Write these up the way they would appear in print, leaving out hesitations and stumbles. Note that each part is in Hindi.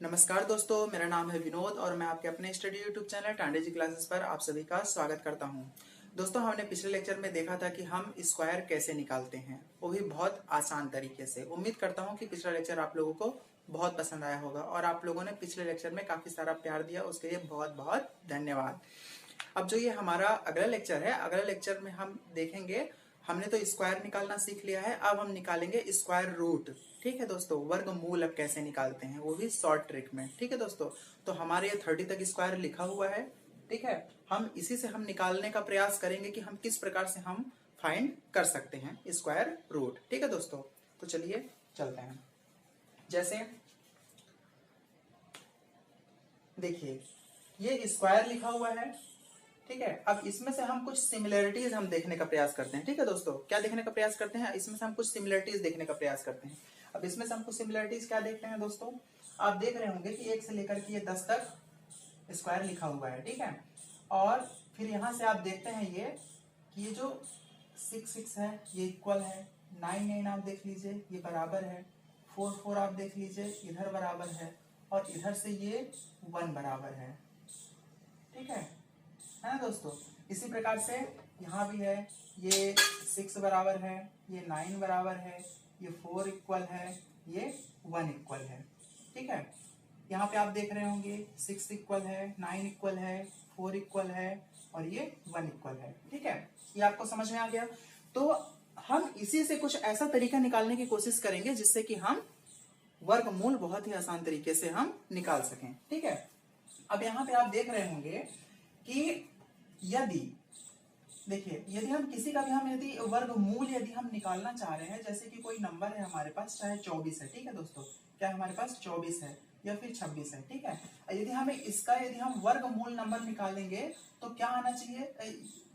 नमस्कार दोस्तों, मेरा नाम है विनोद और मैं आपके अपने स्टडी यूट्यूब चैनल टांडे जी क्लासेस पर आप सभी का स्वागत करता हूं। दोस्तों, हमने पिछले लेक्चर में देखा था कि हम स्क्वायर कैसे निकालते हैं, वो भी बहुत आसान तरीके से। उम्मीद करता हूं कि पिछला लेक्चर आप लोगों को बहुत पसंद आया होगा और आप लोगों ने पिछले लेक्चर में काफी सारा प्यार दिया, उसके लिए बहुत बहुत धन्यवाद। अब जो ये हमारा अगला लेक्चर है, अगला लेक्चर में हम देखेंगे, हमने तो स्क्वायर निकालना सीख लिया है, अब हम निकालेंगे स्क्वायर रूट। ठीक है दोस्तों, वर्गमूल अब कैसे निकालते हैं वो भी शॉर्ट ट्रिक में। ठीक है दोस्तों, तो हमारे ये 30 तक स्क्वायर लिखा हुआ है। ठीक है, हम इसी से हम निकालने का प्रयास करेंगे कि हम किस प्रकार से हम फाइंड कर सकते हैं स्क्वायर रूट। ठीक है दोस्तों, तो चलिए चलते हैं। जैसे देखिए, ये स्क्वायर लिखा हुआ है। ठीक है, अब इसमें से हम कुछ सिमिलरिटीज हम देखने का प्रयास करते हैं। ठीक है दोस्तों, क्या देखने का प्रयास करते हैं? इसमें से हम कुछ सिमिलरिटीज देखने का प्रयास करते हैं। अब इसमें से हम कुछ सिमिलरिटीज क्या देखते हैं दोस्तों? आप देख रहे होंगे कि 1 से लेकर के ये 10 तक स्क्वायर लिखा हुआ है। ठीक है, और फिर यहां से आप देखते हैं ये कि ये जो 6 है ये इक्वल है, 9 आप देख लीजिए ये बराबर है, 4 आप देख लीजिए इधर बराबर है, और इधर से ये 1 बराबर है। ठीक है ना दोस्तों? इसी प्रकार से यहाँ भी है, ये 6 बराबर है, ये 9 बराबर है, ये 4 इक्वल है, ये 1 इक्वल है। ठीक है, यहाँ पे आप देख रहे होंगे 6 इक्वल है, 9 इक्वल है, 4 इक्वल है, और ये 1 इक्वल है। ठीक है, ये आपको समझ में आ गया? तो हम इसी से कुछ ऐसा तरीका निकालने की कोशिश करेंगे जिससे कि हम वर्गमूल बहुत ही आसान तरीके से हम निकाल सकें। ठीक है, अब यहाँ पे आप देख रहे होंगे कि यदि देखिए, यदि हम किसी का भी हम यदि वर्गमूल यदि हम निकालना चाह रहे हैं, जैसे कि कोई नंबर है हमारे पास, चाहे 24 है। ठीक है दोस्तों, क्या हमारे पास 24 है या फिर 26 है। ठीक है, यदि हमें इसका यदि हम वर्गमूल नंबर निकालेंगे तो क्या आना चाहिए?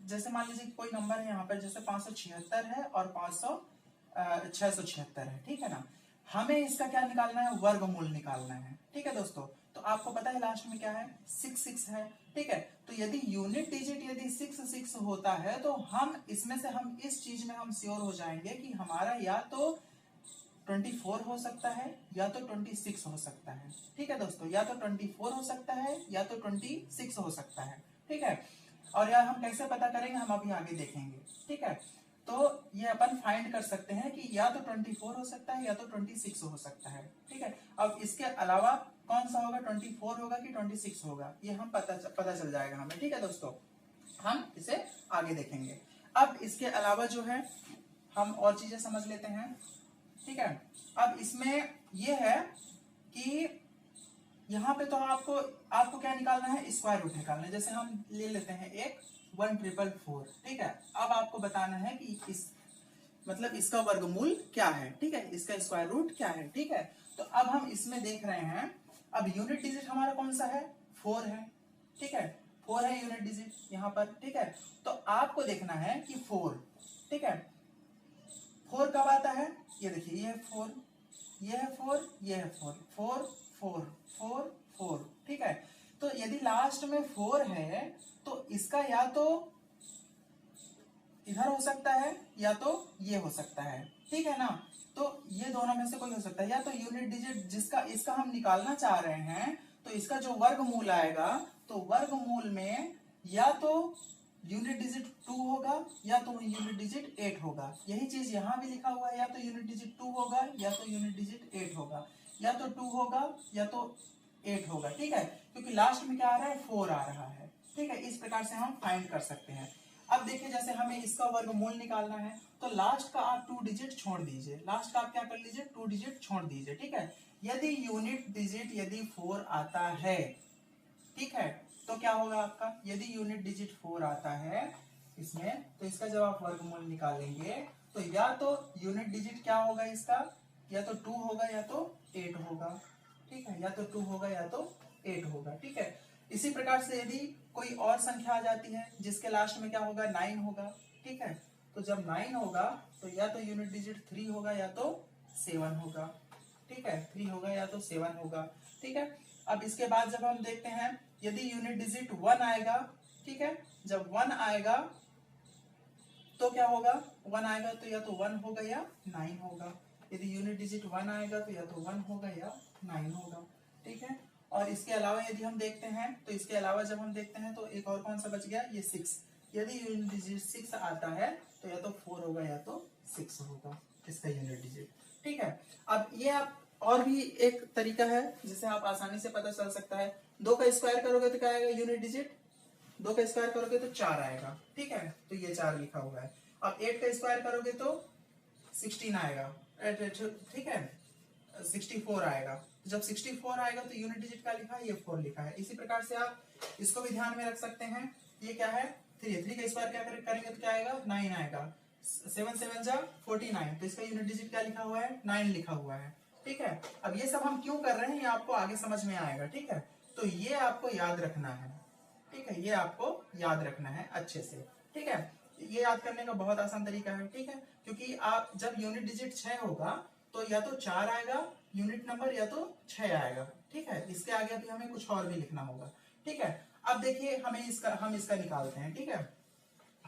जैसे मान लीजिए कोई नंबर है यहाँ पर, जैसे 576 है और 676 है। ठीक है ना, हमें इसका क्या निकालना है? वर्गमूल निकालना है। ठीक है दोस्तों, तो आपको पता है लास्ट में क्या है? 6 है। ठीक है, तो यदि यूनिट डिजिट यदि 6 होता है तो हम इसमें से हम इस चीज में हम श्योर हो जाएंगे कि हमारा या तो 24 हो सकता है या तो 26 हो सकता है। ठीक है दोस्तों, या तो 24 हो सकता है या तो 26 हो सकता है। ठीक है, और यार हम कैसे पता करेंगे, हम अभी आगे देखेंगे। ठीक है, तो ये अपन फाइंड कर सकते हैं कि या तो 24 हो सकता है या तो 26 हो सकता है। ठीक है, अब इसके अलावा कौन सा होगा? 24 होगा कि 26 होगा, ये हम पता चल जाएगा हमें। ठीक है दोस्तों, हम इसे आगे देखेंगे। अब इसके अलावा जो है हम और चीजें समझ लेते हैं। ठीक है, अब इसमें यह है कि यहाँ पे तो आपको आपको क्या निकालना है? स्क्वायर रूट निकालना है। जैसे हम ले लेते हैं एक 1444। ठीक है, अब आपको बताना है कि इस मतलब इसका वर्गमूल क्या है। ठीक है, इसका स्क्वायर रूट क्या है। ठीक है, तो अब हम इसमें देख रहे हैं, अब यूनिट डिजिट हमारा कौन सा है? 4 है। ठीक है, 4 है यूनिट डिजिट यहाँ पर। ठीक है, तो आपको देखना है कि 4, ठीक है, 4 कब आता है? ये देखिए, ये है 4, ये है 4, ये है 4, 4 4 4 4। ठीक है, तो यदि लास्ट में 4 है तो इसका या तो इधर हो सकता है या तो ये हो सकता है। ठीक है ना, तो ये दोनों में से कोई हो सकता है, या तो यूनिट डिजिट जिसका इसका हम निकालना चाह रहे हैं तो इसका जो वर्गमूल आएगा, तो वर्गमूल में या तो यूनिट डिजिट 2 होगा या तो यूनिट डिजिट 8 होगा। यही चीज यहां भी लिखा हुआ है, या तो यूनिट डिजिट 2 होगा या तो यूनिट डिजिट 8 होगा, या तो 2 होगा या तो 8 होगा। ठीक है, क्योंकि लास्ट में क्या आ रहा है? 4 आ रहा है। ठीक है, इस प्रकार से हम फाइंड कर सकते हैं। अब देखिए, जैसे हमें इसका वर्गमूल निकालना है तो लास्ट का आप 2 डिजिट छोड़ दीजिए, लास्ट का आप क्या कर लीजिए? 2 डिजिट छोड़ दीजिए। ठीक है, यदि यूनिट डिजिट यदि 4 आता है, ठीक है, तो क्या होगा आपका? यदि यूनिट डिजिट 4 आता है इसमें, तो इसका जब आप वर्गमूल निकालेंगे तो या तो यूनिट डिजिट क्या होगा इसका? या तो 2 होगा या तो 8 होगा। ठीक है, या तो 2 होगा या तो 8 होगा। ठीक है, इसी प्रकार से यदि कोई और संख्या आ जाती है जिसके लास्ट में क्या होगा? 9 होगा। ठीक है, तो जब 9 होगा तो या तो यूनिट डिजिट 3 होगा या तो 7 होगा। ठीक है, 3 होगा या तो 7 होगा। ठीक है, अब इसके बाद जब हम देखते हैं, यदि यूनिट डिजिट 1 आएगा, ठीक है, जब 1 आएगा तो क्या होगा? 1 आएगा तो या तो 1 होगा या 9 होगा। यदि यूनिट डिजिट 1 आएगा तो या तो 1 होगा या 9 होगा। ठीक है। और इसके अलावा यदि हम देखते हैं तो इसके अलावा जब हम देखते हैं तो एक और कौन सा बच गया, ये 6। यदि यूनिट डिजिट 6 आता है तो या तो 4 होगा या तो 6 होगा इसका यूनिट डिजिट। ठीक है। अब ये आप और भी एक तरीका है जिसे आप आसानी से पता चल सकता है। 2 का स्क्वायर करोगे तो क्या आएगा यूनिट डिजिट, 2 का स्क्वायर करोगे तो 4 आएगा। ठीक है, तो ये 4 लिखा हुआ है। अब 8 का स्क्वायर करोगे तो 16 आएगा। ठीक है, 64 आएगा। जब 64 आएगा तो यूनिट डिजिट क्या लिखा है, ये 4 लिखा है। इसी प्रकार से आप इसको भी ध्यान में रख सकते हैं। ये क्या है 3 का स्क्वायर क्या करेंगे तो क्या आएगा 9 आएगा। 7 7 जा 49, तो इसका यूनिट डिजिट क्या लिखा हुआ है 9 लिखा हुआ है। ठीक है। अब ये सब हम क्यों कर रहे हैं ये आपको आगे समझ में आएगा। ठीक है, तो ये आपको याद रखना है। ठीक है, ये आपको याद रखना है अच्छे से। ठीक है, ये याद करने का बहुत आसान तरीका है। ठीक है, क्योंकि आप जब यूनिट डिजिट 6 होगा तो या तो 4 आएगा यूनिट नंबर या तो 6 आएगा। ठीक है, इसके आगे भी हमें कुछ और भी लिखना होगा। ठीक है, अब देखिए हम इसका निकालते हैं। ठीक है,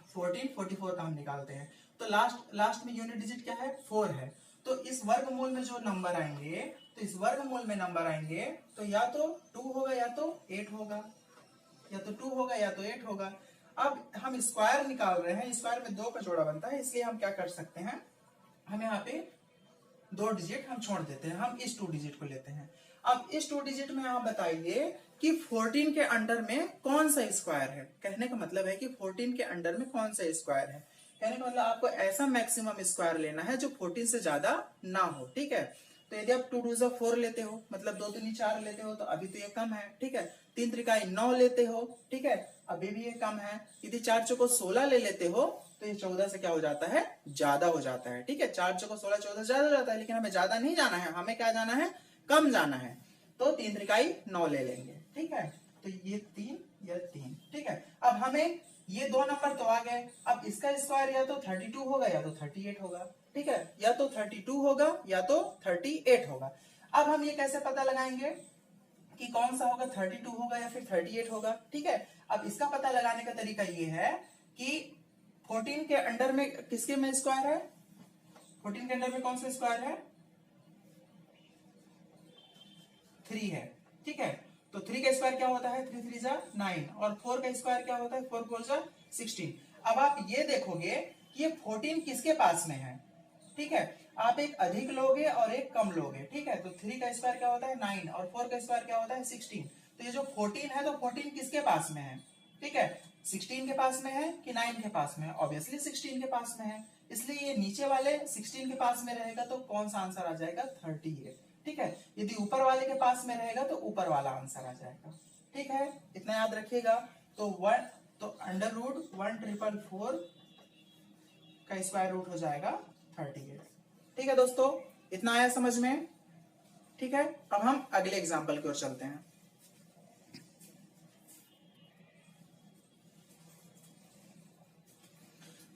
14 44 का हम निकालते हैं तो लास्ट में यूनिट डिजिट क्या है 4 है। तो इस वर्गमूल में जो नंबर आएंगे, तो इस वर्गमूल में नंबर आएंगे तो या तो 2 होगा या तो 8 होगा, या तो 2 होगा या तो 8 होगा। अब हम स्क्वायर निकाल रहे हैं, स्क्वायर में 2 का जोड़ा बनता है, इसलिए हम क्या कर सकते हैं, हम यहाँ पे 2 डिजिट हम छोड़ देते हैं, हम इस 2 डिजिट को लेते हैं। अब इस 2 डिजिट में आप बताइए कि 14 के अंडर में कौन सा स्क्वायर है। कहने का मतलब है कि 14 के अंडर में कौन सा स्क्वायर है। कहने का मतलब आपको ऐसा मैक्सिमम स्क्वायर लेना है जो 14 से ज्यादा ना हो। ठीक है, तो यदि आप 2 2 जा 4 लेते हो, मतलब 2 3 4 लेते हो तो अभी तो ये कम है। ठीक है, 3 त्रिकाई 9 लेते हो, ठीक है, अभी भी ये कम है। यदि 4 चौको 16 ले लेते हो तो ये 14 से क्या हो जाता है, ज्यादा हो जाता है। ठीक है, 4 चौको 16 14 ज्यादा हो जाता है, लेकिन हमें ज्यादा नहीं जाना है, हमें क्या जाना है, कम जाना है। तो 3 त्रिकाई 9 ले लेंगे। ठीक है, तो ये 3 या 3। ठीक है, अब हमें ये 2 नंबर तो आ गए। अब इसका स्क्वायर या तो 32 होगा या तो 38 होगा। ठीक है, या तो 32 होगा या तो 38 होगा। अब हम ये कैसे पता लगाएंगे कि कौन सा होगा, 32 होगा या फिर 38 होगा। ठीक है, अब इसका पता लगाने का तरीका ये है कि 14 के अंडर में किसके में स्क्वायर है, 14 के अंडर में कौन सा स्क्वायर है, 3 है। ठीक है, तो 3 का स्क्वायर क्या होता है, 3 3 जा 9, और 4 का स्क्वायर क्या होता है, 4 4 जा 16। अब आप ये देखोगे कि ये 14 किसके पास में है। ठीक है, आप एक अधिक लोगे और एक कम लोगे। ठीक है, तो 3 का स्क्वायर क्या होता है 9 और 4 का स्क्वायर क्या होता है 16। तो ये जो 14 है तो 14 किसके पास में है, ठीक है, 16 के पास में है कि 9 के पास में है, ऑब्वियसली 16 के पास में है। इसलिए ये नीचे वाले 16 के पास में रहेगा तो कौन सा आंसर आ जाएगा, 38। ठीक है, यदि ऊपर वाले के पास में रहेगा तो ऊपर वाला आंसर आ जाएगा। ठीक है, इतना याद रखिएगा। तो अंडर रूट 1,444 का स्क्वायर रूट हो जाएगा 38। ठीक है दोस्तों, इतना आया समझ में। ठीक है, अब हम अगले एग्जाम्पल की ओर चलते हैं।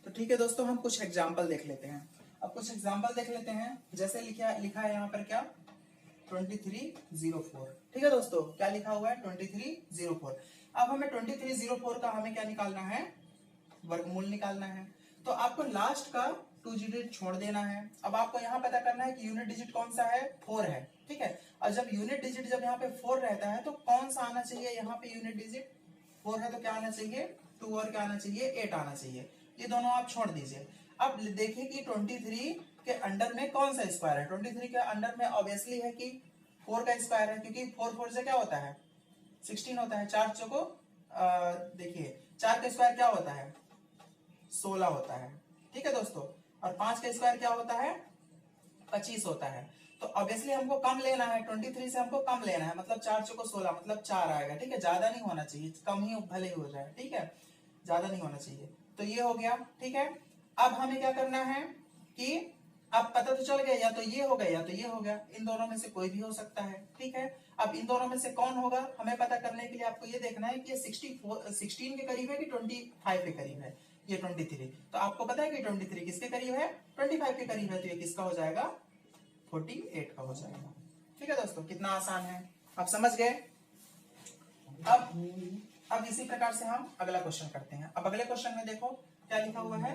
तो ठीक है दोस्तों, हम कुछ एग्जाम्पल देख लेते हैं। अब कुछ एग्जाम्पल देख लेते हैं, जैसे लिखा है यहाँ पर क्या, 2304। ठीक है दोस्तों, क्या लिखा हुआ है 2304। अब हमें 2304 का हमें क्या निकालना है, वर्गमूल निकालना है। तो आपको लास्ट का 2 डिजिट छोड़ देना है। अब आपको यहाँ पता करना है कि यूनिट डिजिट कौन सा है, 4 है। ठीक है, और जब यूनिट डिजिट जब यहाँ पे 4 रहता है तो कौन सा आना चाहिए, यहाँ पे यूनिट डिजिट 4 है तो क्या आना चाहिए, 2, और क्या आना चाहिए, 8 आना चाहिए। ये दोनों आप छोड़ दीजिए। अब देखिए कि 23 के अंडर में कौन सा स्क्वायर है। 23 के अंडर में ऑब्वियसली है कि 4 का स्क्वायर है, क्योंकि 4 4 से क्या होता है 16 होता है। 4 चौको देखिए 4 का स्क्वायर क्या होता है 16 होता है। ठीक है दोस्तों, और 5 का स्क्वायर क्या होता है 25 होता है। तो ऑब्वियसली हमको कम लेना है, 23 से हमको कम लेना है, मतलब 4 चौको 16 मतलब 4 आएगा। ठीक है, ज्यादा नहीं होना चाहिए, कम ही भले ही हो जाए। ठीक है, ज्यादा नहीं होना चाहिए। तो ये हो गया। ठीक है, अब हमें क्या करना है कि अब पता तो चल गया, या तो ये हो गया या तो ये हो गया, इन दोनों में से कोई भी हो सकता है। ठीक है, अब इन दोनों में से कौन होगा हमें पता करने के लिए आपको ये देखना है कि ये 16 के करीब है कि 25 के करीब है। ये 23, तो आपको पता है कि 23 किसके करीब है, 25 के करीब है, तो ये किसका हो जाएगा 48 का हो जाएगा। ठीक है दोस्तों, कितना आसान है, आप समझ गए। अब इसी प्रकार से हम अगला क्वेश्चन करते हैं। अब अगले क्वेश्चन में देखो क्या लिखा हुआ है,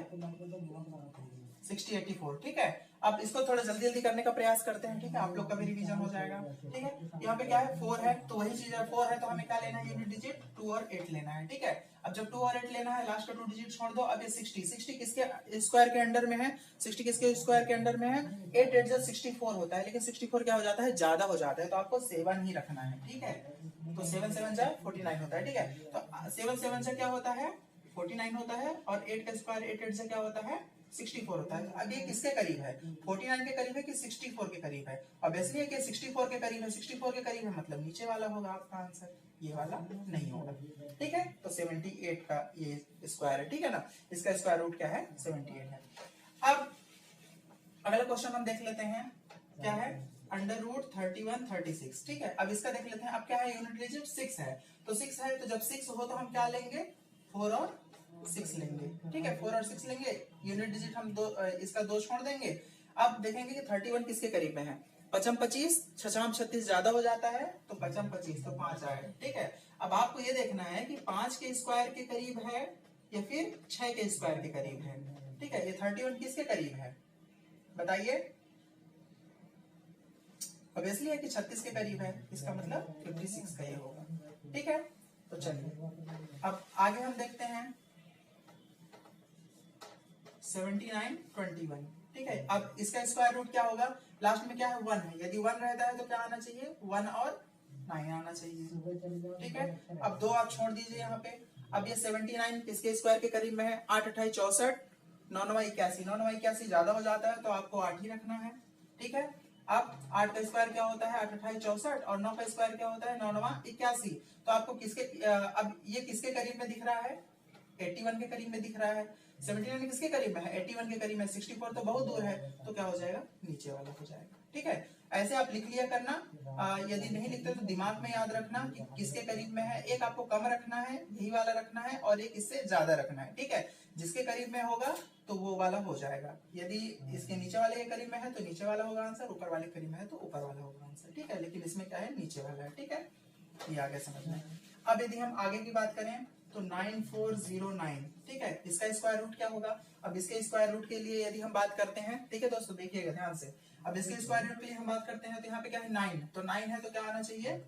60 84, ठीक है। अब इसको थोड़ा जल्दी जल्दी करने का प्रयास करते हैं, ठीक है, आप लोग का भी रिवीजन हो जाएगा, ठीक है। यहाँ पे क्या है 4 है, तो वही चीज है, 4 है तो हमें क्या लेना है यूनिट डिजिट 2 और 8 लेना है, ठीक है। अब जब 2 और 8 लेना है, लास्ट का 2 डिजिट छोड़ दो। अब ये 60 किसके स्क्वायर के अंडर में है, 60 किसके स्क्वायर के अंडर में है, 8 8 64 होता है, लेकिन 64 क्या हो जाता है, ज्यादा हो जाता है, तो आपको 7 ही रखना है, ठीक है। तो 7 7 जा 49 होता है, ठीक है। तो 7 7 से क्या होता है 49 होता है, और 8 का स्क्वायर 8 8 से क्या होता है 64 होता है। अब ये किसके करीब है, 49 के करीब है कि 64 के करीब है। अब इसलिए कि 64 के करीब है, 64 के करीब है मतलब नीचे वाला होगा आपका आंसर, ये वाला नहीं होगा, ठीक है। तो 78 का ये स्क्वायर है, ठीक है ना, इसका स्क्वायर रूट क्या है 78 है। अब अगला क्वेश्चन हम देख लेते हैं, क्या है अंडर रूट 31 36, ठीक है। अब इसका देख लेते हैं, अब क्या है यूनिट डिजिट 6 है, तो 6 है, तो जब 6 हो तो हम क्या लेंगे 4 और 6 लेंगे, ठीक है, 4 और 6 लेंगे, यूनिट डिजिट हम दो, इसका 2 छोड़ देंगे। अब देखेंगे कि 31 किसके करीब में है, 5 25 6 36 ज्यादा हो जाता है, तो 5 25 तो 5 आए, ठीक है। अब आपको ये देखना है कि 5 के स्क्वायर के करीब है या फिर 6 के स्क्वायर के करीब है, ठीक है। ये 31 किसके करीब है बताइए, ऑब्वियसली है कि 36 के करीब है, इसका मतलब 56 का ये होगा, ठीक है। तो चलिए अब आगे हम देखते हैं 79 21, ठीक है। अब इसका स्क्वायर रूट क्या होगा, लास्ट में क्या है 1 है, यदि 1 रहता है तो क्या आना चाहिए 1 और 9 आना चाहिए, ठीक है। अब 2 आप छोड़ दीजिए यहाँ पे। अब ये 79 किसके स्क्वायर के करीब में है, 8 28 64, 9 9 81, 9 9 81 ज्यादा हो जाता है तो आपको 8 ही रखना है, ठीक है। अब 8 का स्क्वायर क्या होता है 8 28 64, और 9 का स्क्वायर क्या होता है 9 9 81, तो आपको किसके अब ये किसके करीब में दिख रहा है 81 के करीब में दिख रहा है। 79 किसके करीब में है 81 के करीब में, 64 तो बहुत दूर है, तो क्या हो जाएगा नीचे वाला हो जाएगा, ठीक है। ऐसे आप लिख लिया करना, यदि नहीं लिखते तो दिमाग में याद रखना कि किसके करीब में है, एक आपको कम रखना है यही वाला रखना है, और एक इससे ज्यादा रखना है, ठीक है। जिसके करीब में होगा तो वो वाला हो जाएगा, यदि इसके नीचे वाले के करीब में है तो नीचे वाला होगा आंसर, ऊपर वाले के करीब में है तो ऊपर वाला होगा आंसर, ठीक है। लेकिन इसमें क्या है नीचे वाला है, ठीक है, ये आगे समझना है। अब यदि हम आगे की बात करें तो 9409, ठीक है, इसका स्क्वायर रूट क्या होगा। अब इसके स्क्वायर रूट के लिए यदि हम बात करते हैं, ठीक है दोस्तों देखिएगा ध्यान से, अब इसके स्क्वायर रूट के लिए हम बात करते हैं तो यहाँ पे क्या है 9, तो 9 है तो क्या आना चाहिए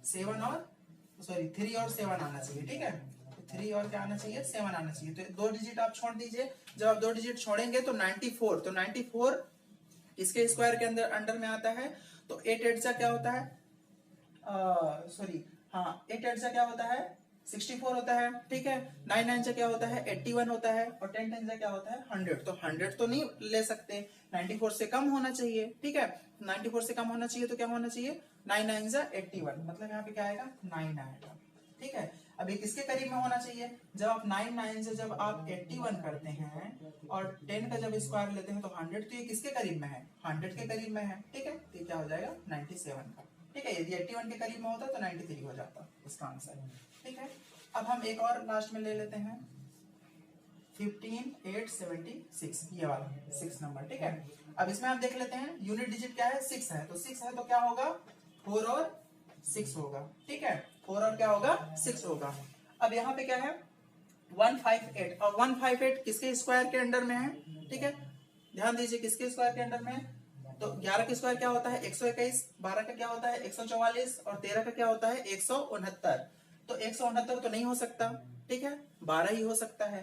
7 और 3 और 7 आना चाहिए, ठीक है। 3 और क्या आना चाहिए 7 आना चाहिए, तो 2 डिजिट आप छोड़ दीजिए। जब आप 2 डिजिट छोड़ेंगे तो 94, तो 94 इसके स्क्वायर के अंडर में आता है, तो 8 8 सा क्या होता है 8 8 सा क्या होता है 64 होता है, ठीक है। 9 9 से क्या होता है 81 होता है, और 10 10 से क्या होता है 100, तो 100 तो नहीं ले सकते, 94 से कम होना चाहिए, ठीक है। 94 से कम होना चाहिए तो क्या होना चाहिए 9 9 से 81, मतलब यहाँ पे क्या आएगा 9 आएगा, ठीक है। अब ये किसके करीब में होना चाहिए, जब आप 9 9 से जब आप 81 करते हैं और 10 का जब स्क्वायर लेते हैं तो 100, तो ये किसके करीब में है 100 के करीब में है, ठीक है। तो ये क्या हो जाएगा 97 का, ठीक है। यदि 81 के करीब में होता तो 93 हो जाता इसका आंसर, ठीक है। अब हम एक और लास्ट में ले लेते हैं 15876, ये वाला 6 नंबर, ठीक है। अब इसमें हम देख लेते हैं यूनिट डिजिट क्या है 6 है, तो 6 है तो क्या होगा 4 और 6 होगा, ठीक है, 4 और क्या होगा 6 होगा। अब यहाँ पे क्या है 158, और 158 किसके स्क्वायर के अंडर में है, ठीक है, ध्यान दीजिए किसके स्क्वायर के अंडर में है, तो 11 का स्क्वायर क्या होता है 121, 12 का क्या होता है 144, और 13 का क्या होता है 169, तो 169 तो नहीं हो सकता, ठीक है, 12 ही हो सकता है,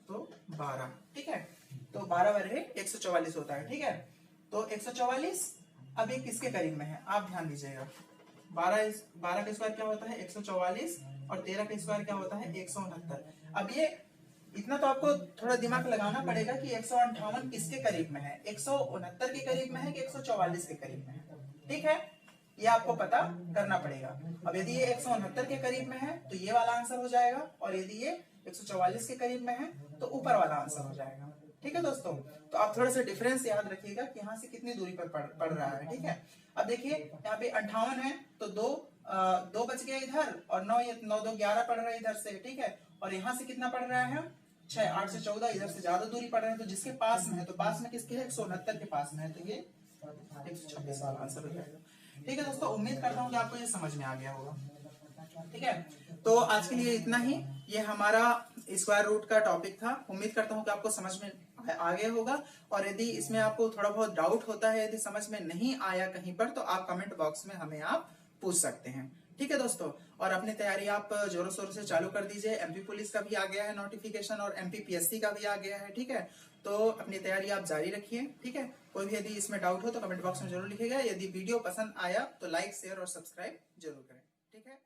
तो 12, ठीक है, तो 12 वर्गे 144 होता है, ठीक है। तो 144 अब ये किसके करीब में है आप ध्यान दीजिएगा, 12 का स्क्वायर क्या होता है 144, और 13 का स्क्वायर क्या होता है 169। अब ये इतना तो आपको थोड़ा दिमाग लगाना पड़ेगा कि 158 किसके करीब में है, 169 के करीब में है कि 144 के करीब में है, ठीक है, ये आपको पता करना पड़ेगा। अब यदि ये 169 के करीब में है तो ये वाला आंसर हो जाएगा, और यदि ये 144 के करीब में है तो ऊपर वाला आंसर हो जाएगा, ठीक है दोस्तों। तो आप थोड़ा सा डिफरेंस याद रखिएगा कि यहाँ से कितनी दूरी पर पड़ रहा है, ठीक है। अब देखिए यहाँ पे 58 है तो दो बच गया इधर, और 9 2 11 पड़ रहा है इधर से, ठीक है, और यहाँ से कितना पड़ रहा है 6 8 से 14, इधर से ज्यादा दूरी पड़ रहा है, तो जिसके पास में है तो पास में किसके है 169 के पास में है, तो ये 126 वाला आंसर हो जाएगा, ठीक है दोस्तों। उम्मीद करता हूँ कि आपको ये समझ में आ गया होगा, ठीक है। तो आज के लिए इतना ही, ये हमारा स्क्वायर रूट का टॉपिक था, उम्मीद करता हूँ कि आपको समझ में आगे होगा। और यदि इसमें आपको थोड़ा बहुत डाउट होता है, यदि समझ में नहीं आया कहीं पर, तो आप कमेंट बॉक्स में हमें आप पूछ सकते हैं। ठीक है दोस्तों, और अपनी तैयारी आप जोरों शोरों से चालू कर दीजिए। एमपी पुलिस का भी आ गया है नोटिफिकेशन और एमपी पीएससी का भी आ गया है। ठीक है, तो अपनी तैयारी आप जारी रखिए। ठीक है, कोई भी यदि इसमें डाउट हो तो कमेंट बॉक्स में जरूर लिखिएगा। यदि वीडियो पसंद आया तो लाइक शेयर और सब्सक्राइब जरूर करें। ठीक है।